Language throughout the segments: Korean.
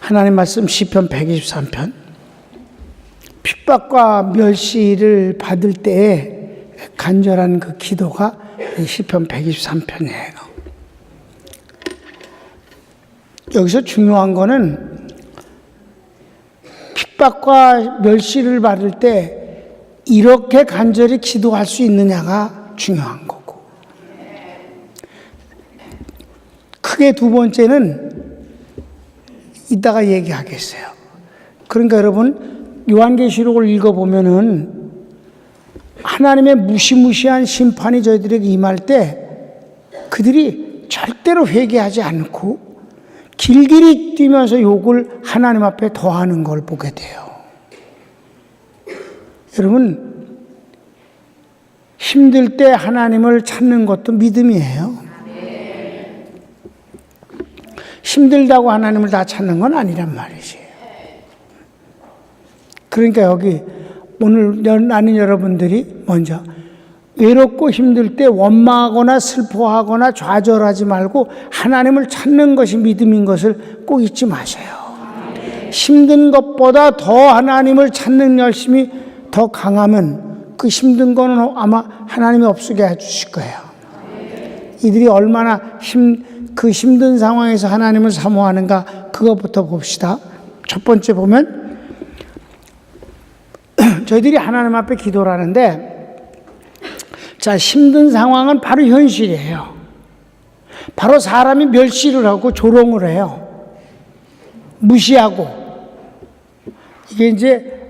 하나님 말씀 시편 123편. 핍박과 멸시를 받을 때에 간절한 그 기도가 이 시편 123편이에요. 여기서 중요한 거는 핍박과 멸시를 받을 때 이렇게 간절히 기도할 수 있느냐가 중요한 거고, 크게 두 번째는 이따가 얘기하겠어요. 그러니까 여러분, 요한계시록을 읽어보면은 하나님의 무시무시한 심판이 저희들에게 임할 때 그들이 절대로 회개하지 않고 길길이 뛰면서 욕을 하나님 앞에 더하는 걸 보게 돼요. 여러분, 힘들 때 하나님을 찾는 것도 믿음이에요. 힘들다고 하나님을 다 찾는 건 아니란 말이지. 그러니까 여기 오늘 나는 여러분들이 먼저 외롭고 힘들 때 원망하거나 슬퍼하거나 좌절하지 말고 하나님을 찾는 것이 믿음인 것을 꼭 잊지 마세요. 힘든 것보다 더 하나님을 찾는 열심이 더 강하면 그 힘든 거는 아마 하나님이 없게 해주실 거예요. 이들이 얼마나 그 힘든 상황에서 하나님을 사모하는가, 그것부터 봅시다. 첫 번째 보면 저희들이 하나님 앞에 기도를 하는데, 자, 힘든 상황은 바로 현실이에요. 바로 사람이 멸시를 하고 조롱을 해요. 무시하고. 이게 이제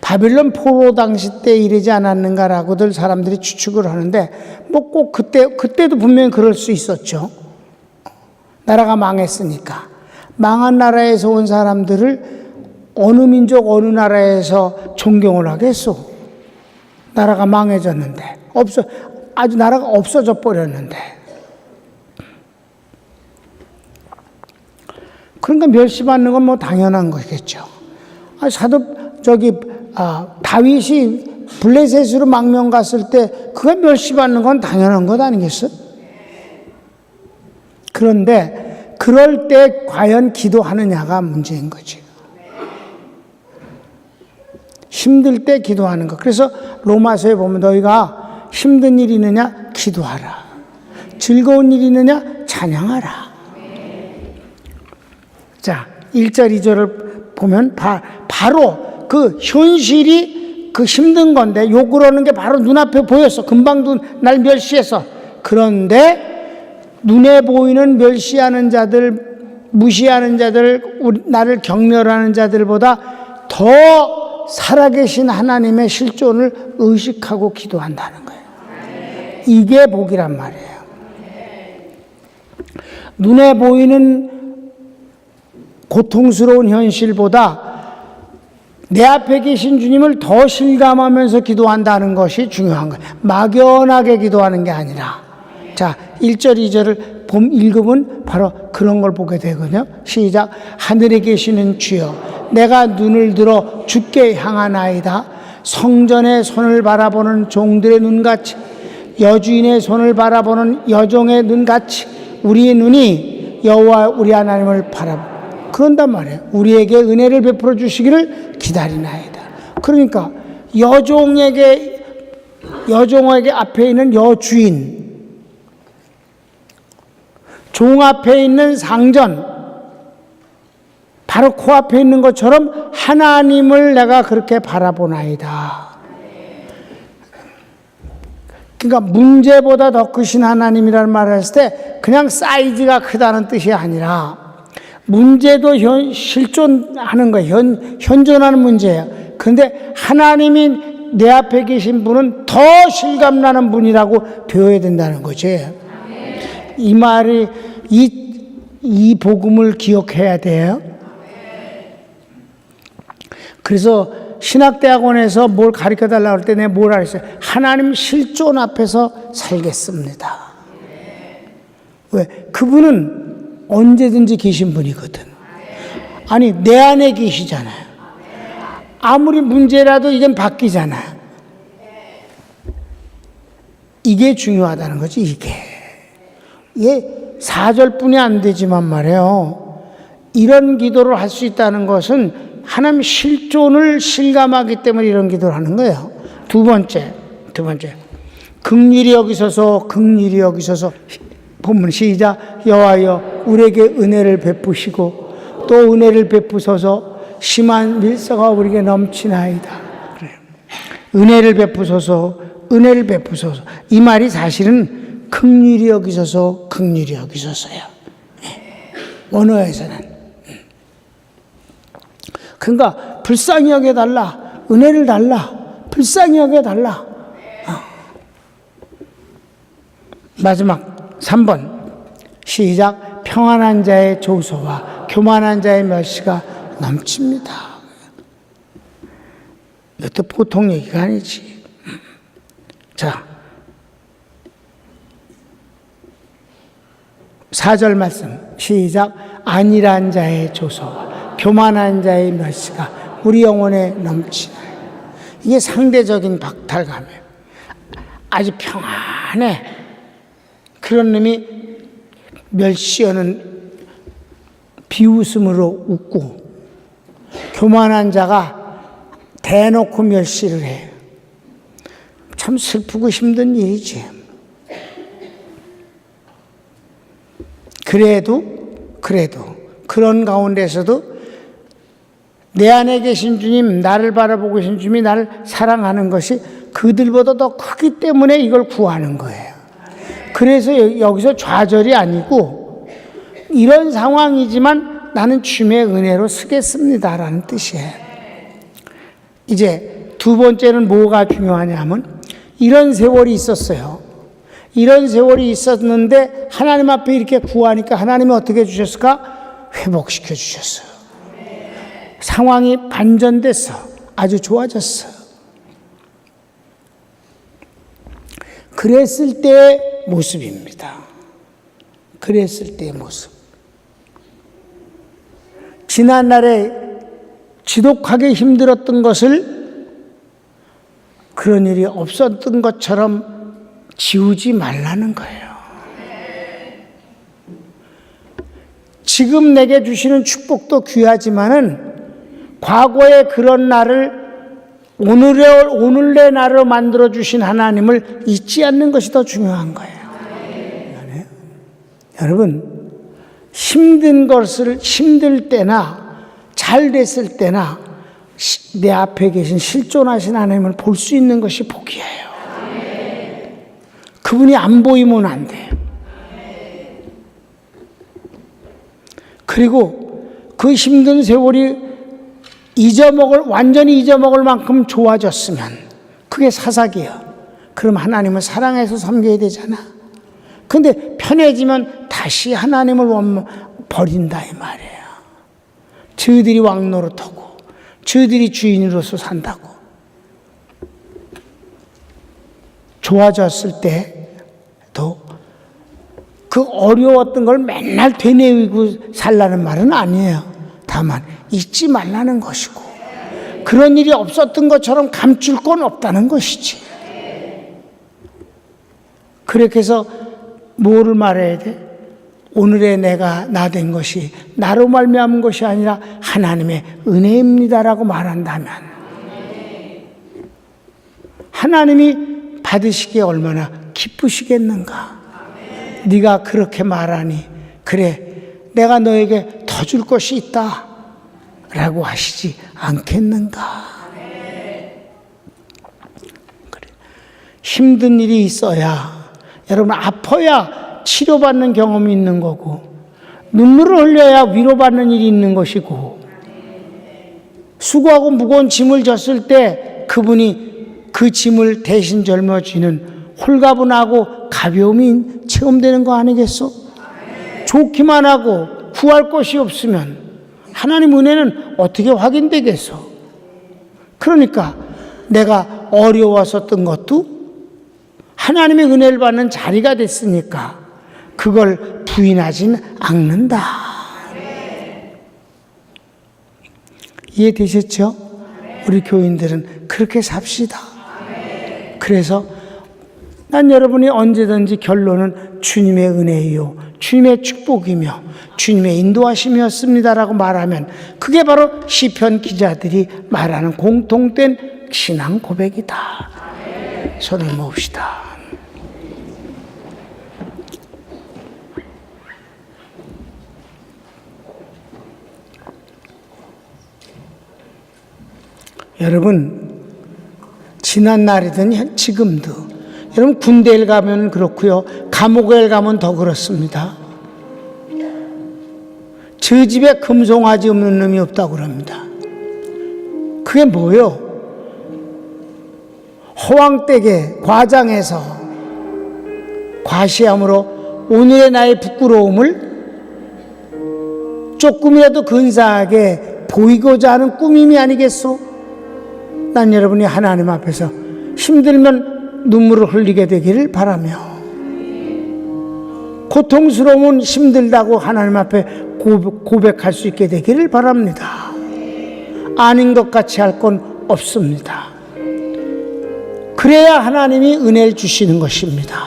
바빌론 포로 당시 때 이러지 않았는가라고들 사람들이 추측을 하는데, 뭐 꼭 그때도 분명히 그럴 수 있었죠. 나라가 망했으니까. 망한 나라에서 온 사람들을 어느 민족, 어느 나라에서 존경을 하겠어? 나라가 망해졌는데. 아주 나라가 없어져 버렸는데. 그러니까 멸시받는 건 뭐 당연한 거겠죠. 다윗이 블레셋으로 망명 갔을 때 그가 멸시받는 건 당연한 것 아니겠어? 그런데 그럴 때 과연 기도하느냐가 문제인 거지. 힘들 때 기도하는 거. 그래서 로마서에 보면 너희가 힘든 일이 있느냐? 기도하라. 즐거운 일이 있느냐? 찬양하라. 자, 1절, 2절을 보면 바로 그 현실이 그 힘든 건데 욕을 하는 게 바로 눈앞에 보였어. 금방도 날 멸시해서. 그런데 눈에 보이는 멸시하는 자들, 무시하는 자들, 나를 경멸하는 자들보다 더 살아계신 하나님의 실존을 의식하고 기도한다는 거예요. 이게 복이란 말이에요. 눈에 보이는 고통스러운 현실보다 내 앞에 계신 주님을 더 실감하면서 기도한다는 것이 중요한 거예요. 막연하게 기도하는 게 아니라. 자, 1절, 2절을 읽으면 바로 그런 걸 보게 되거든요. 시작. 하늘에 계시는 주여, 내가 눈을 들어 주께 향하나이다. 성전의 손을 바라보는 종들의 눈같이, 여주인의 손을 바라보는 여종의 눈같이 우리의 눈이 여호와 우리 하나님을 바라보고, 그런단 말이에요. 우리에게 은혜를 베풀어 주시기를 기다리나이다. 그러니까 여종에게 앞에 있는 여주인, 종 앞에 있는 상전, 바로 코앞에 있는 것처럼 하나님을 내가 그렇게 바라보나이다. 그러니까 문제보다 더 크신 하나님이라는 말을 했을 때 그냥 사이즈가 크다는 뜻이 아니라 문제도 실존하는 거예요. 현존하는 문제예요. 그런데 하나님이 내 앞에 계신 분은 더 실감나는 분이라고 되어야 된다는 거지. 이 말이, 이 복음을 기억해야 돼요. 그래서 신학대학원에서 뭘 가르쳐 달라고 할 때 내가 뭐라 그랬어요? 하나님 실존 앞에서 살겠습니다. 왜? 그분은 언제든지 계신 분이거든. 아니, 내 안에 계시잖아요. 아무리 문제라도 이건 바뀌잖아. 이게 중요하다는 거지, 이게. 이게 4절뿐이 안 되지만 말이에요. 이런 기도를 할 수 있다는 것은 하나님 실존을 실감하기 때문에 이런 기도를 하는 거예요. 두 번째. 긍휼히 여기소서, 긍휼히 여기소서. 본문 시작. 여호와여 우리에게 은혜를 베푸시고 또 은혜를 베푸소서. 심한 밀서가 우리에게 넘치나이다. 그래요. 은혜를 베푸소서, 은혜를 베푸소서. 이 말이 사실은 긍휼히 여기소서, 긍휼히 여기소서야. 원어에서는. 그러니까 불쌍히 여겨달라, 은혜를 달라, 불쌍히 여겨달라. 마지막 3번 시작. 평안한 자의 조소와 교만한 자의 멸시가 넘칩니다. 이것도 보통 얘기가 아니지. 자, 4절 말씀 시작. 안일한 자의 조소와 교만한 자의 멸시가 우리 영혼에 넘치나요. 이게 상대적인 박탈감이에요. 아주 평안해. 그런 놈이 멸시하는 비웃음으로 웃고, 교만한 자가 대놓고 멸시를 해요. 참 슬프고 힘든 일이지. 그래도 그런 가운데서도 내 안에 계신 주님, 나를 바라보고 계신 주님이 나를 사랑하는 것이 그들보다 더 크기 때문에 이걸 구하는 거예요. 그래서 여기서 좌절이 아니고 이런 상황이지만 나는 주님의 은혜로 쓰겠습니다라는 뜻이에요. 이제 두 번째는 뭐가 중요하냐면 이런 세월이 있었어요. 이런 세월이 있었는데 하나님 앞에 이렇게 구하니까 하나님이 어떻게 해주셨을까? 회복시켜 주셨어요. 상황이 반전됐어. 아주 좋아졌어. 그랬을 때의 모습입니다. 그랬을 때의 모습. 지난날에 지독하게 힘들었던 것을 그런 일이 없었던 것처럼 지우지 말라는 거예요. 지금 내게 주시는 축복도 귀하지만은 과거의 그런 날을 오늘의 날로 만들어 주신 하나님을 잊지 않는 것이 더 중요한 거예요. 여러분, 힘들 때나 잘 됐을 때나 내 앞에 계신 실존하신 하나님을 볼 수 있는 것이 복이에요. 그분이 안 보이면 안 돼요. 그리고 그 힘든 세월이 완전히 잊어먹을 만큼 좋아졌으면 그게 사사기야. 그럼 하나님을 사랑해서 섬겨야 되잖아. 근데 편해지면 다시 하나님을 버린다 이 말이에요. 저희들이 왕노릇하고 저희들이 주인으로서 산다고. 좋아졌을 때도 그 어려웠던 걸 맨날 되뇌이고 살라는 말은 아니에요. 다만 잊지 말라는 것이고 그런 일이 없었던 것처럼 감출 건 없다는 것이지. 그렇게 해서 뭐를 말해야 돼? 오늘의 내가 나 된 것이 나로 말미암은 것이 아니라 하나님의 은혜입니다라고 말한다면 하나님이 받으시기에 얼마나 기쁘시겠는가. 네가 그렇게 말하니 그래 내가 너에게 더 줄 것이 있다 라고 하시지 않겠는가. 그래. 힘든 일이 있어야, 여러분 아파야 치료받는 경험이 있는 거고 눈물을 흘려야 위로받는 일이 있는 것이고 수고하고 무거운 짐을 졌을 때 그분이 그 짐을 대신 짊어지는 홀가분하고 가벼움이 체험되는 거 아니겠어? 좋기만 하고 구할 것이 없으면 하나님 은혜는 어떻게 확인되겠어? 그러니까 내가 어려웠었던 것도 하나님의 은혜를 받는 자리가 됐으니까 그걸 부인하진 않는다. 이해되셨죠? 우리 교인들은 그렇게 삽시다. 그래서 난 여러분이 언제든지 결론은 주님의 은혜요 주님의 축복이며 주님의 인도하심이었습니다라고 말하면 그게 바로 시편 기자들이 말하는 공통된 신앙 고백이다. 손을 모읍시다. 여러분, 지난 날이든 지금도 여러분 군대에 가면 그렇고요, 감옥에 가면 더 그렇습니다. 저 집에 금송아지 없는 놈이 없다고 그럽니다. 그게 뭐요? 허황되게 과장해서 과시함으로 오늘의 나의 부끄러움을 조금이라도 근사하게 보이고자 하는 꾸밈이 아니겠소? 난 여러분이 하나님 앞에서 힘들면 눈물을 흘리게 되기를 바라며, 고통스러움은 힘들다고 하나님 앞에 고백할 수 있게 되기를 바랍니다. 아닌 것 같이 할 건 없습니다. 그래야 하나님이 은혜를 주시는 것입니다.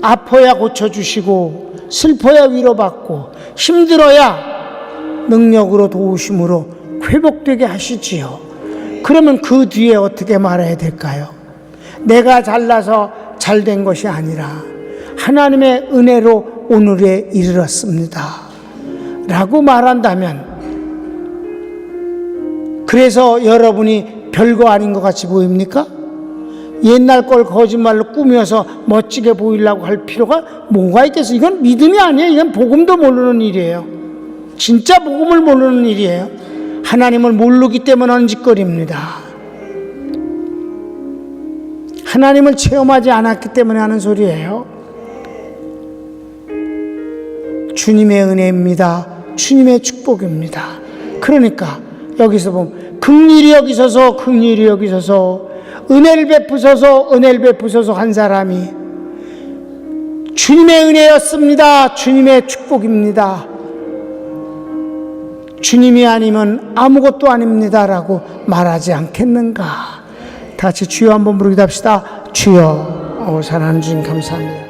아파야 고쳐주시고 슬퍼야 위로받고 힘들어야 능력으로 도우심으로 회복되게 하시지요. 그러면 그 뒤에 어떻게 말해야 될까요? 내가 잘나서 잘된 것이 아니라 하나님의 은혜로 오늘에 이르렀습니다 라고 말한다면, 그래서 여러분이 별거 아닌 것 같이 보입니까? 옛날 걸 거짓말로 꾸며서 멋지게 보이려고 할 필요가 뭐가 있겠어요? 이건 믿음이 아니에요. 이건 복음도 모르는 일이에요. 진짜 복음을 모르는 일이에요. 하나님을 모르기 때문에 하는 짓거리입니다. 하나님을 체험하지 않았기 때문에 하는 소리예요. 주님의 은혜입니다. 주님의 축복입니다. 그러니까 여기서 보면 긍휼히 여기소서, 긍휼히 여기소서, 은혜를 베푸소서, 은혜를 베푸소서 한 사람이 주님의 은혜였습니다. 주님의 축복입니다. 주님이 아니면 아무것도 아닙니다라고 말하지 않겠는가? 다 같이 주여 한번 부르기도 합시다. 주여. 사랑하는 주님 감사합니다.